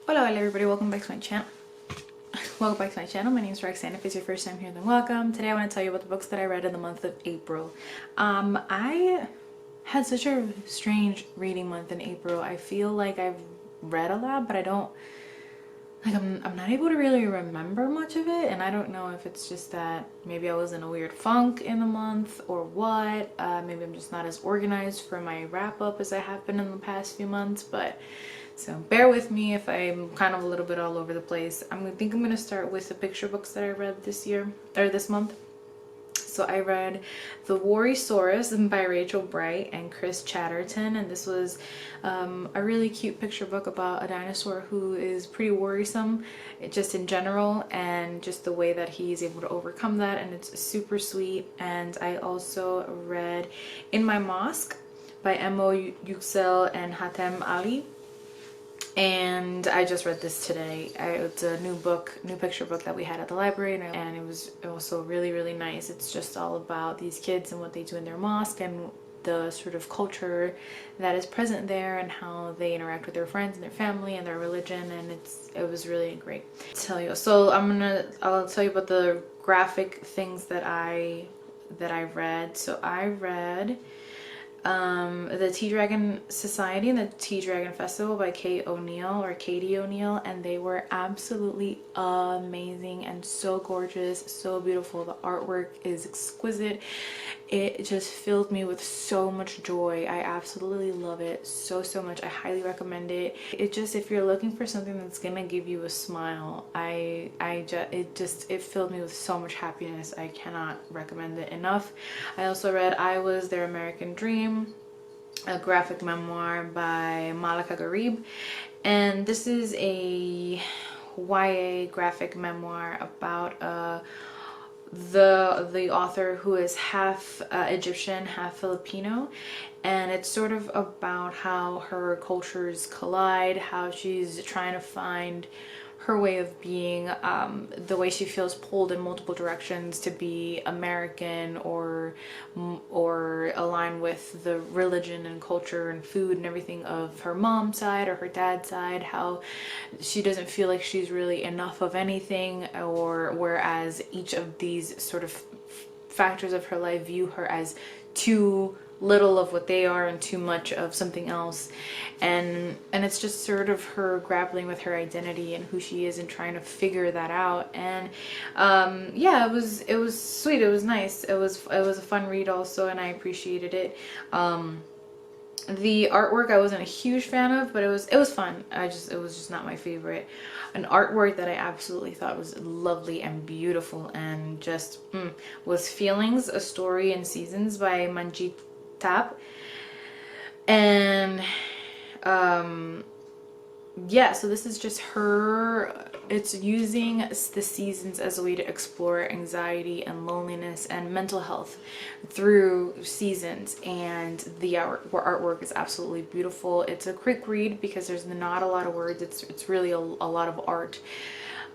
Hola, hola everybody, welcome back to my channel. Welcome back to my channel. My name is Roxanne. If it's your first time here, then welcome. Today I want to tell you about the books that I read in the month of April. I had such a strange reading month in April. I feel like I've read a lot, but I don't I'm not able to really remember much of it, and I don't know if it's just that maybe I was in a weird funk in the month or what. Maybe I'm just not as organized for my wrap up as I have been in the past few months, but so bear with me if I'm kind of a little bit all over the place. I think I'm going to start with the picture books that I read this year, or this month. So I read The Worrysaurus by Rachel Bright and Chris Chatterton, and this was a really cute picture book about a dinosaur who is pretty worrisome just in general, and just the way that he's able to overcome that, and it's super sweet. And I also read In My Mosque by Emo Yüksel and Hatem Ali. And I just read this today. It's a new picture book that we had at the library, and it was also really, really nice. It's just all about these kids and what they do in their mosque and the sort of culture that is present there and how they interact with their friends and their family and their religion, and it was really great to tell you. So I'll tell you about the graphic things that I read. So I read the Tea Dragon Society and the Tea Dragon Festival by Katie O'Neill, and they were absolutely amazing and so gorgeous, so beautiful. The artwork is exquisite. It just filled me with so much joy. I absolutely love it so much. I highly recommend it. If you're looking for something that's gonna give you a smile, it filled me with so much happiness. I cannot recommend it enough. I also read I Was Their American Dream, a graphic memoir by Malaka Gharib, and this is a YA graphic memoir about the author who is half Egyptian, half Filipino, and it's sort of about how her cultures collide, how she's trying to find her way of being, the way she feels pulled in multiple directions to be American or align with the religion and culture and food and everything of her mom's side or her dad's side, how she doesn't feel like she's really enough of anything, or whereas each of these sort of factors of her life view her as too little of what they are and too much of something else, and it's just sort of her grappling with her identity and who she is and trying to figure that out. And yeah, it was sweet, it was nice, it was a fun read also, and I appreciated it. The artwork I wasn't a huge fan of, but it was fun. It was just not my favorite. An artwork that I absolutely thought was lovely and beautiful and just was Feelings, A Story in Seasons by Manjit Tap. And yeah, so this is just her. It's using the seasons as a way to explore anxiety and loneliness and mental health through seasons, and the artwork is absolutely beautiful. It's a quick read because there's not a lot of words. It's really a lot of art,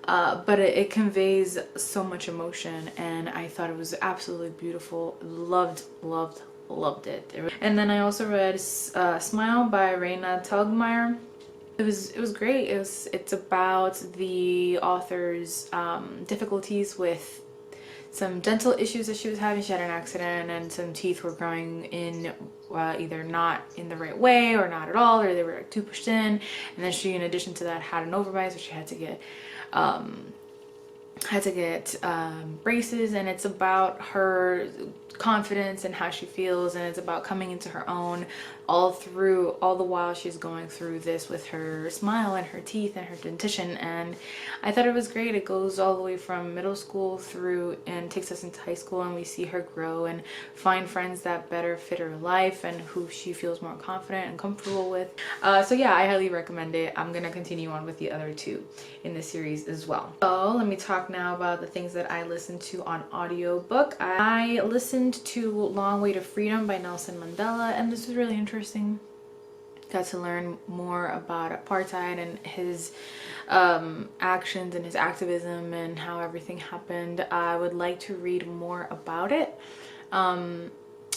but it conveys so much emotion, and I thought it was absolutely beautiful. Loved it. And then I also read Smile by Raina Telgemeier. It was great. It's about the author's difficulties with some dental issues that she was having. She had an accident and some teeth were growing in either not in the right way or not at all, or they were too pushed in. And then she, in addition to that, had an overbite, so she had to get braces, and it's about her confidence and how she feels, and it's about coming into her own all the while she's going through this with her smile and her teeth and her dentition. And I thought it was great. It goes all the way from middle school through and takes us into high school, and we see her grow and find friends that better fit her life and who she feels more confident and comfortable with. So yeah, I highly recommend it. I'm gonna continue on with the other two in this series as well. So let me talk now about the things that I listened to on audiobook. I listened to Long Way to Freedom by Nelson Mandela, and this was really interesting. Got to learn more about apartheid and his actions and his activism and how everything happened. I would like to read more about it. Yeah,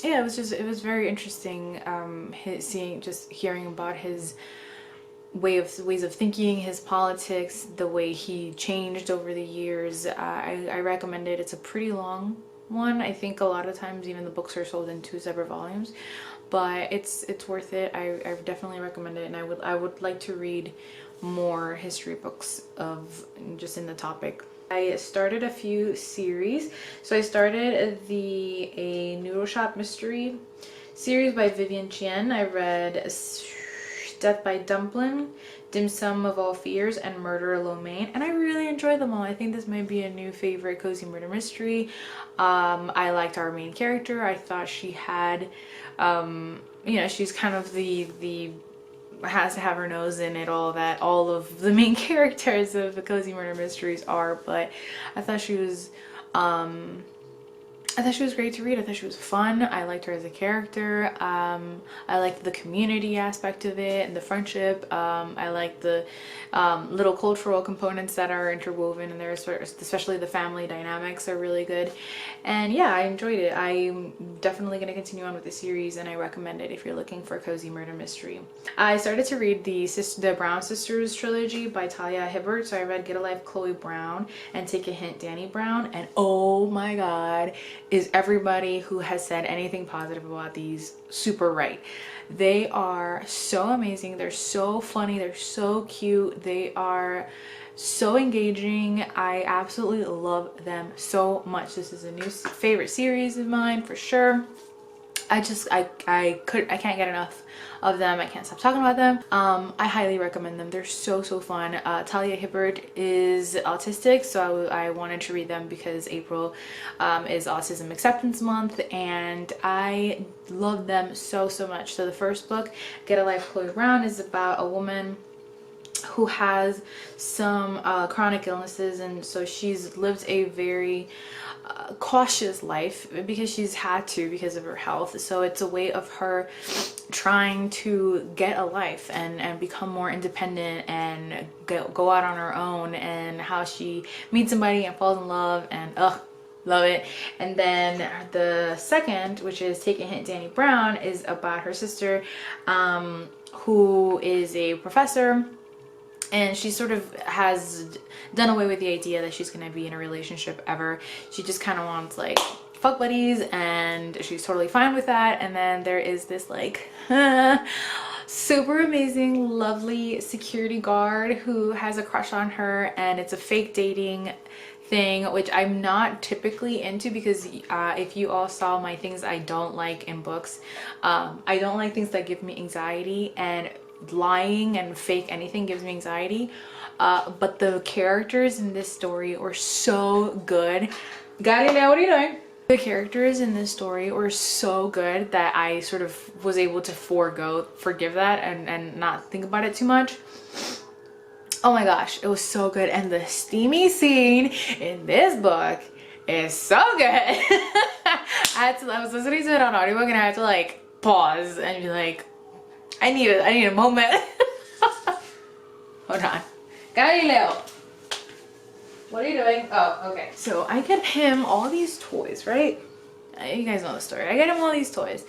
it was very interesting, hearing about his ways of thinking, his politics, the way he changed over the years. I recommend it. It's a pretty long one. I think a lot of times even the books are sold in 2 separate volumes, but it's worth it. I definitely recommend it, and I would like to read more history books of just in the topic. I started a few series. So I started a Noodle Shop mystery series by Vivian Chien. I read Death by Dumpling, Dim Sum of All Fears, and Murder Lo Mein, and I really enjoyed them all. I think this might be a new favorite cozy murder mystery. I liked our main character. I thought she had, you know, she's kind of the has to have her nose in it, all that all of the main characters of the cozy murder mysteries are, but I thought she was great to read. I thought she was fun. I liked her as a character. I liked the community aspect of it and the friendship. I liked the little cultural components that are interwoven in there, especially the family dynamics are really good. And yeah, I enjoyed it. I'm definitely going to continue on with the series, and I recommend it if you're looking for a cozy murder mystery. I started to read the Brown Sisters trilogy by Talia Hibbert. So I read Get a Life, Chloe Brown, and Take a Hint, Danny Brown. And oh my god, is everybody who has said anything positive about these super right. They are so amazing. They're so funny. They're so cute. They are so engaging. I absolutely love them so much. This is a new favorite series of mine for sure. I can't get enough of them. I can't stop talking about them. I highly recommend them. They're so fun. Talia Hibbert is autistic, so I wanted to read them because April is Autism Acceptance Month, and I love them so much. So the first book, Get a Life, Chloe Brown, is about a woman who has some chronic illnesses, and so she's lived a very cautious life because she's had to because of her health. So it's a way of her trying to get a life and become more independent and go out on her own, and how she meets somebody and falls in love, and love it. And then the second, which is Take a Hint, Danny Brown, is about her sister who is a professor, and she sort of has done away with the idea that she's gonna be in a relationship ever. She just kind of wants like fuck buddies, and she's totally fine with that. And then there is this like super amazing, lovely security guard who has a crush on her, and it's a fake dating thing, which I'm not typically into because if you all saw my things I don't like in books, I don't like things that give me anxiety, and lying and fake anything gives me anxiety. But the characters in this story are so good. Galileo, what are you doing? The characters in this story were so good that I sort of was able to forgive that and not think about it too much. Oh my gosh, it was so good. And the steamy scene in this book is so good. I was listening to it on audiobook, and I had to like pause and be like, I need a moment. Hold on. Galileo, what are you doing? Oh, okay. So I get him all these toys, right? You guys know the story. I get him all these toys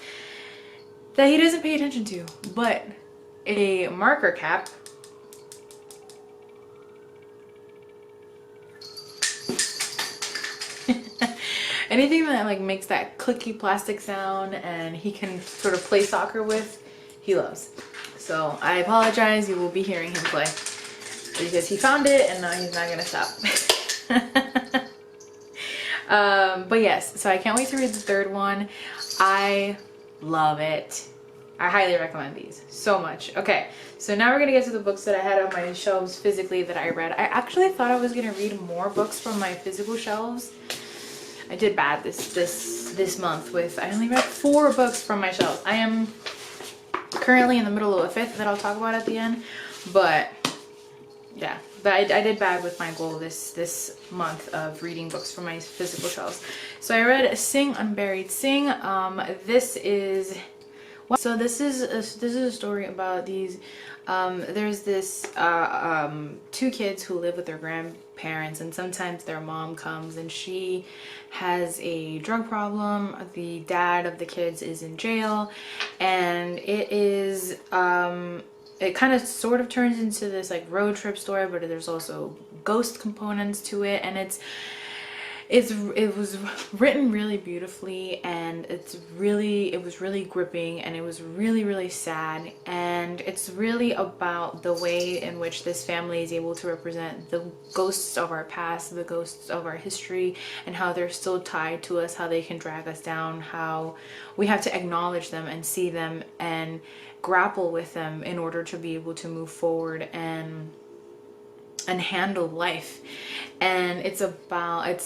that he doesn't pay attention to, but a marker cap, anything that like makes that clicky plastic sound and he can sort of play soccer with, he loves. So I apologize, you will be hearing him play because he found it and now he's not gonna stop. But yes, so I can't wait to read the third one. I love it. I highly recommend these so much. Okay, so now we're gonna get to the books that I had on my shelves physically that I read. I actually thought I was gonna read more books from my physical shelves. I did bad this month with, I only read 4 books from my shelves. I am currently in the middle of a 5th that I'll talk about at the end, but yeah, but I did bad with my goal this month of reading books from my physical shelves. So I read Sing Unburied Sing. This is a story about these there's this 2 kids who live with their grandparents, and sometimes their mom comes and she has a drug problem. The dad of the kids is in jail, and it is it kind of sort of turns into this like road trip story, but there's also ghost components to it, and it was written really beautifully, and it was really gripping, and it was really sad, and it's really about the way in which this family is able to represent the ghosts of our past, the ghosts of our history, and how they're still tied to us, how they can drag us down, how we have to acknowledge them and see them and grapple with them in order to be able to move forward and handle life. And it's about,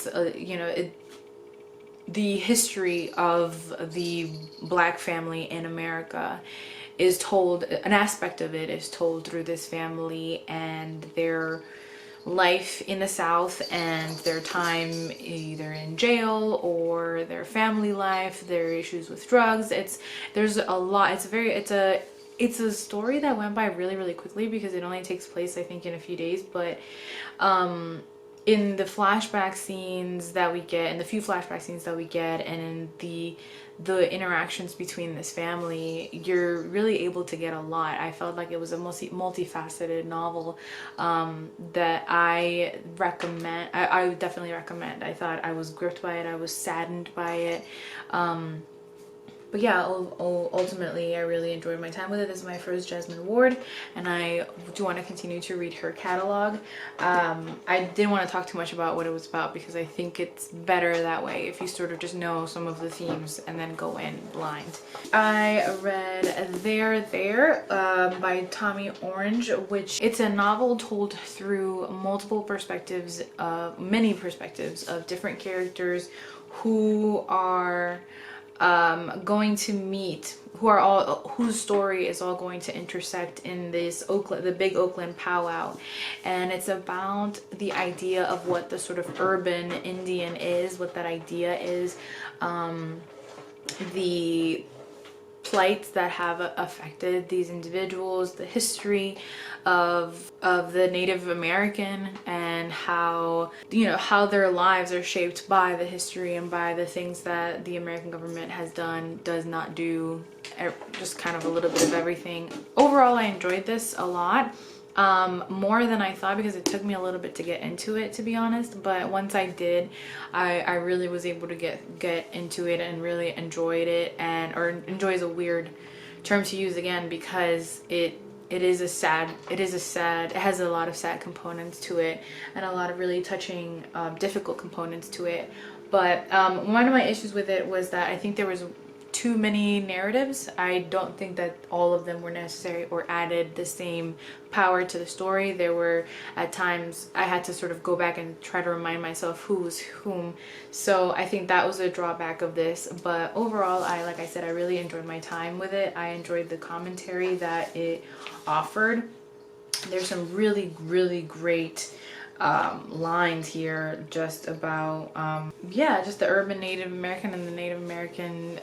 the history of the Black family in America is told, an aspect of it is told through this family and their life in the South and their time either in jail or their family life, their issues with drugs. There's a lot. It's a story that went by really quickly because it only takes place, I think, in a few days. But in the flashback scenes that we get, in the few flashback scenes that we get, and in the interactions between this family, you're really able to get a lot. I felt like it was a multifaceted novel that I recommend. I would definitely recommend. I thought I was gripped by it. I was saddened by it. But yeah, ultimately, I really enjoyed my time with it. This is my first Jasmine Ward, and I do want to continue to read her catalog. I didn't want to talk too much about what it was about because I think it's better that way if you sort of just know some of the themes and then go in blind. I read There by Tommy Orange, which it's a novel told through multiple perspectives, many perspectives of different characters who are going to meet, whose story is all going to intersect in this the big Oakland powwow. And it's about the idea of what the sort of urban Indian is, what that idea is, the plights that have affected these individuals, the history of the Native American, and how how their lives are shaped by the history and by the things that the American government has done, does not do, just kind of a little bit of everything. Overall, I enjoyed this a lot. More than I thought, because it took me a little bit to get into it, to be honest. But once I did, I really was able to get into it and really enjoyed it. Or enjoy is a weird term to use again, because it has a lot of sad components to it and a lot of really touching, difficult components to it. But one of my issues with it was that I think there was too many narratives. I don't think that all of them were necessary or added the same power to the story. There were at times I had to sort of go back and try to remind myself who was whom. So I think that was a drawback of this. But overall, like I said, I really enjoyed my time with it. I enjoyed the commentary that it offered. There's some really great lines here just about just the urban Native American and the Native American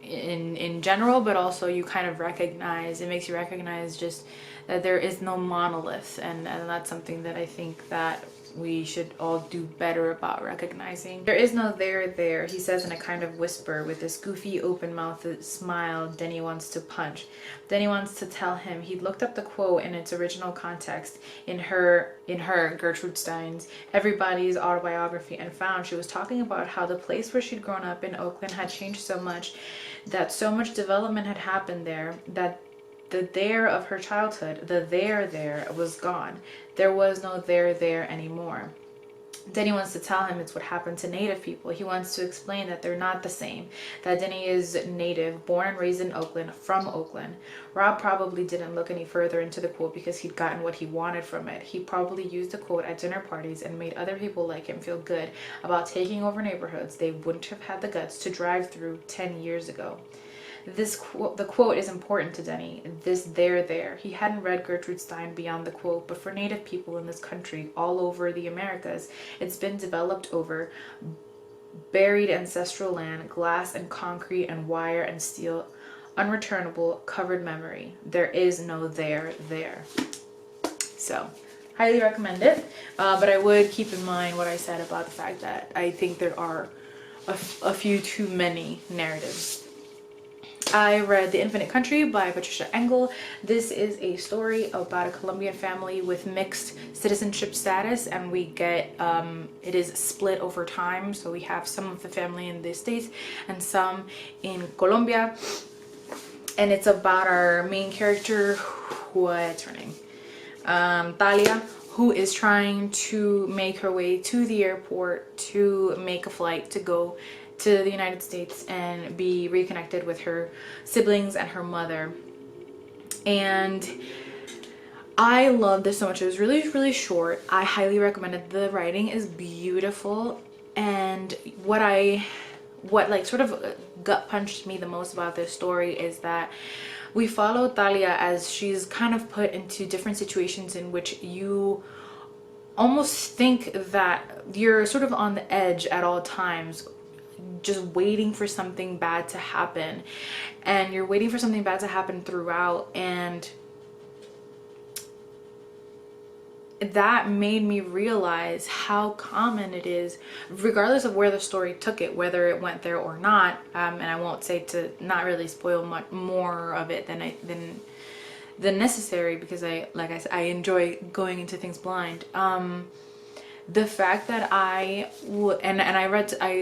in general, but also you kind of recognize, it makes you recognize just that there is no monolith, and that's something that I think that we should all do better about recognizing. There is no there, he says in a kind of whisper with this goofy open-mouthed smile Denny wants to punch. Denny wants to tell him he'd looked up the quote in its original context in her Gertrude Stein's Everybody's Autobiography, and found she was talking about how the place where she'd grown up in Oakland had changed so much, that so much development had happened there, that the there of her childhood, the there was gone. There was no there anymore. Denny wants to tell him it's what happened to Native people. He wants to explain that they're not the same, that Denny is Native, born and raised in Oakland, from Oakland. Rob probably didn't look any further into the quote because he'd gotten what he wanted from it. He probably used the quote at dinner parties and made other people like him feel good about taking over neighborhoods they wouldn't have had the guts to drive through 10 years ago. The quote is important to Denny. This there. He hadn't read Gertrude Stein beyond the quote, but for Native people in this country, all over the Americas, it's been developed over buried ancestral land, glass and concrete and wire and steel, unreturnable, covered memory. There is no there. So, highly recommend it. But I would keep in mind what I said about the fact that I think there are a few too many narratives. I read The Infinite Country by Patricia Engel. This is a story about a Colombian family with mixed citizenship status, and we get it is split over time. So we have some of the family in the States and some in Colombia, and it's about our main character, what's her name, Talia, who is trying to make her way to the airport to make a flight to go to the United States and be reconnected with her siblings and her mother. And I love this so much. It was really short. I highly recommend it. The writing is beautiful, and what like sort of gut punched me the most about this story is that we follow Talia as she's kind of put into different situations in which you almost think that you're sort of on the edge at all times, just waiting for something bad to happen, and you're waiting for something bad to happen throughout. And that made me realize how common it is, regardless of where the story took it, whether it went there or not. And I won't say to not really spoil much more of it than necessary, because like I said, I enjoy going into things blind. The fact that I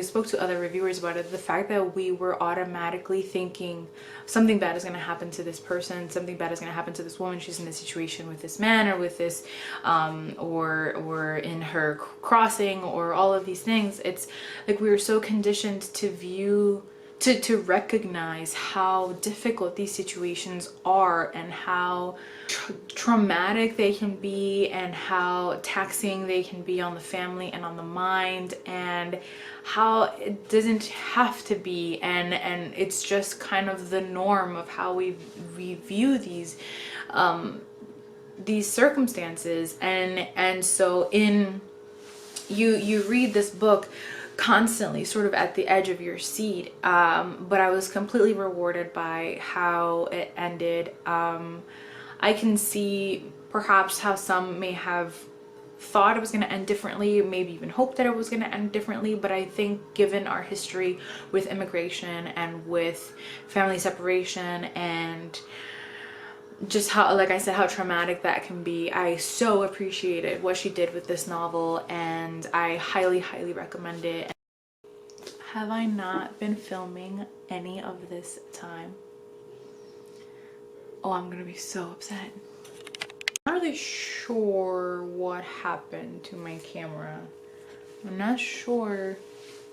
spoke to other reviewers about it, the fact that we were automatically thinking something bad is going to happen to this person, something bad is going to happen to this woman, she's in this situation with this man or with this or in her crossing, or all of these things. It's like we were so conditioned to view, to recognize how difficult these situations are, and how traumatic they can be, and how taxing they can be on the family and on the mind, and how it doesn't have to be, and it's just kind of the norm of how we view these circumstances. And so you read this book constantly sort of at the edge of your seat, but I was completely rewarded by how it ended. I can see perhaps how some may have thought it was going to end differently, maybe even hoped that it was going to end differently, but I think given our history with immigration and with family separation, and just how, like I said, how traumatic that can be, I so appreciated what she did with this novel, and I highly recommend it. Have I not been filming any of this time? Oh, I'm gonna be so upset. I'm not really sure what happened to my camera. I'm not sure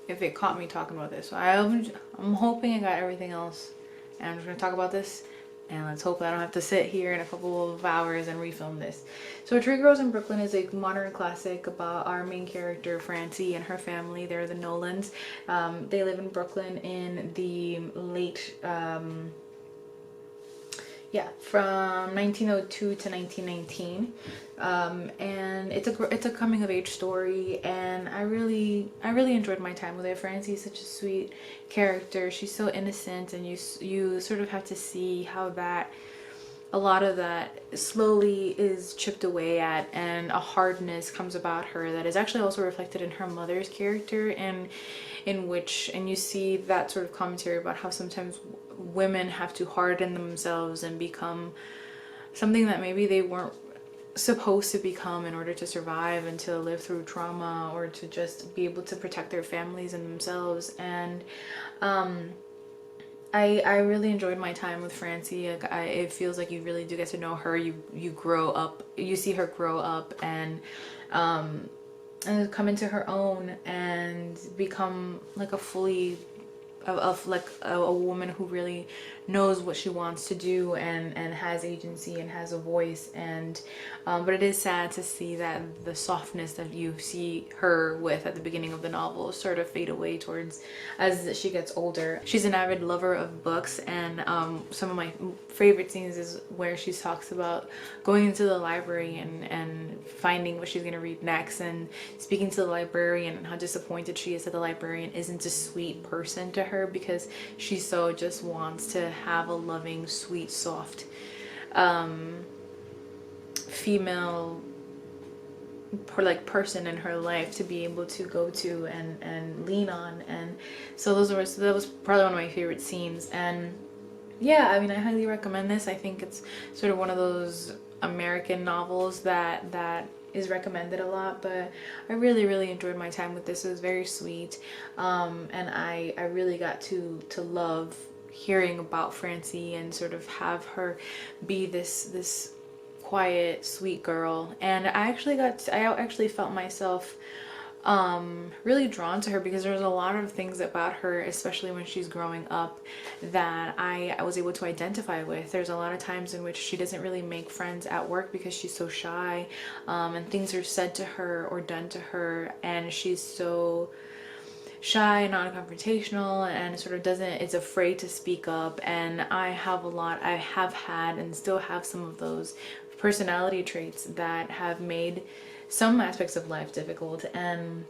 if it caught me talking about this. So I'm hoping I got everything else, and I'm just gonna talk about this, and let's hope I don't have to sit here in a couple of hours and refilm this. So A Tree Grows in Brooklyn is a modern classic about our main character Francie and her family. They're the Nolans. They live in Brooklyn in the late from 1902 to 1919, and it's a coming of age story, and I really enjoyed my time with it. Francie is such a sweet character. She's so innocent, and you sort of have to see how that a lot of that slowly is chipped away at, and a hardness comes about her that is actually also reflected in her mother's character, and you see that sort of commentary about how sometimes women have to harden themselves and become something that maybe they weren't supposed to become in order to survive and to live through trauma, or to just be able to protect their families and themselves. And I really enjoyed my time with Francie. It feels like you really do get to know her. You grow up, you see her grow up, and come into her own and become like a fully like a woman who really knows what she wants to do, and has agency and has a voice. And but it is sad to see that the softness that you see her with at the beginning of the novel sort of fade away towards as she gets older. She's an avid lover of books, and some of my favorite scenes is where she talks about going into the library and finding what she's going to read next, and speaking to the librarian, and how disappointed she is that the librarian isn't a sweet person to her, because she so just wants to have a loving, sweet, soft female person in her life to be able to go to and lean on. And so that was probably one of my favorite scenes. And yeah, I mean, I highly recommend this. I think it's sort of one of those American novels that is recommended a lot, but I really enjoyed my time with this. It was very sweet, and I really got to love hearing about Francie and sort of have her be this quiet, sweet girl. And I actually felt myself really drawn to her because there's a lot of things about her, especially when she's growing up, that I was able to identify with. There's a lot of times in which she doesn't really make friends at work because she's so shy, and things are said to her or done to her, and she's so shy and non-confrontational and sort of is afraid to speak up. And I have had and still have some of those personality traits that have made some aspects of life difficult. And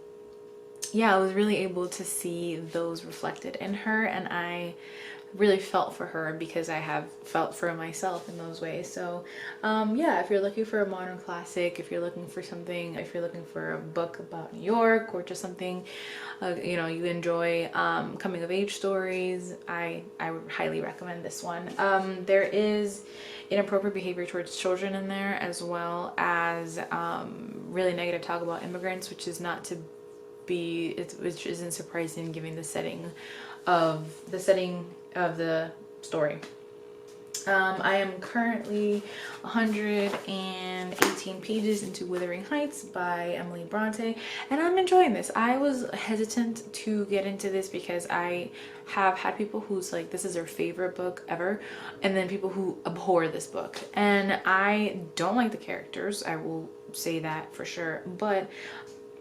yeah, I was really able to see those reflected in her, and I really felt for her because I have felt for myself in those ways. So yeah, if you're looking for a modern classic, if you're looking for a book about New York, or just something you know, you enjoy coming of age stories, I would highly recommend this one. There is inappropriate behavior towards children in there, as well as really negative talk about immigrants, which isn't surprising given the setting of the story. I am currently 118 pages into Withering Heights by Emily Bronte, and I'm enjoying this. I was hesitant to get into this because I have had people who's like, this is their favorite book ever, and then people who abhor this book. And I don't like the characters, I will say that for sure, but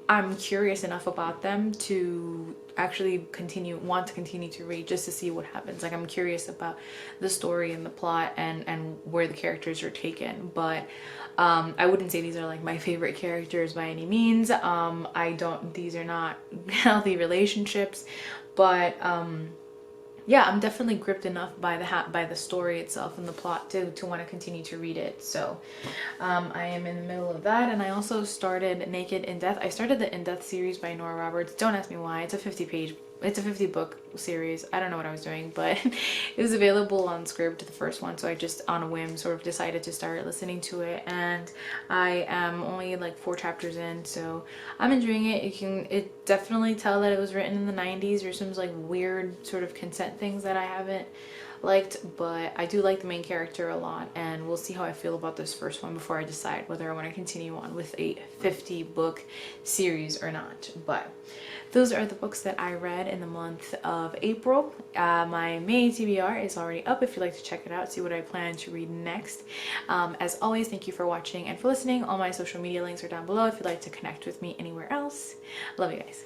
I'm curious enough about them to actually want to continue to read, just to see what happens. Like, I'm curious about the story and the plot and where the characters are taken. But I wouldn't say these are like my favorite characters by any means. These are not healthy relationships, but yeah, I'm definitely gripped enough by the story itself and the plot to want to continue to read it. So I am in the middle of that, and I also started Naked in Death. I started the In Death series by Nora Roberts. Don't ask me why. It's a 50 book series. I don't know what I was doing, but it was available on Scribd, the first one, so I just on a whim sort of decided to start listening to it, and I am only like 4 chapters in, so I'm enjoying it. It definitely tell that it was written in the 90s. There's some like weird sort of consent things that I haven't liked, but I do like the main character a lot, and we'll see how I feel about this first one before I decide whether I want to continue on with a 50 book series or not. But those are the books that I read in the month of April. My May TBR is already up if you'd like to check it out, see what I plan to read next. As always, thank you for watching and for listening. All my social media links are down below if you'd like to connect with me anywhere else. Love you guys.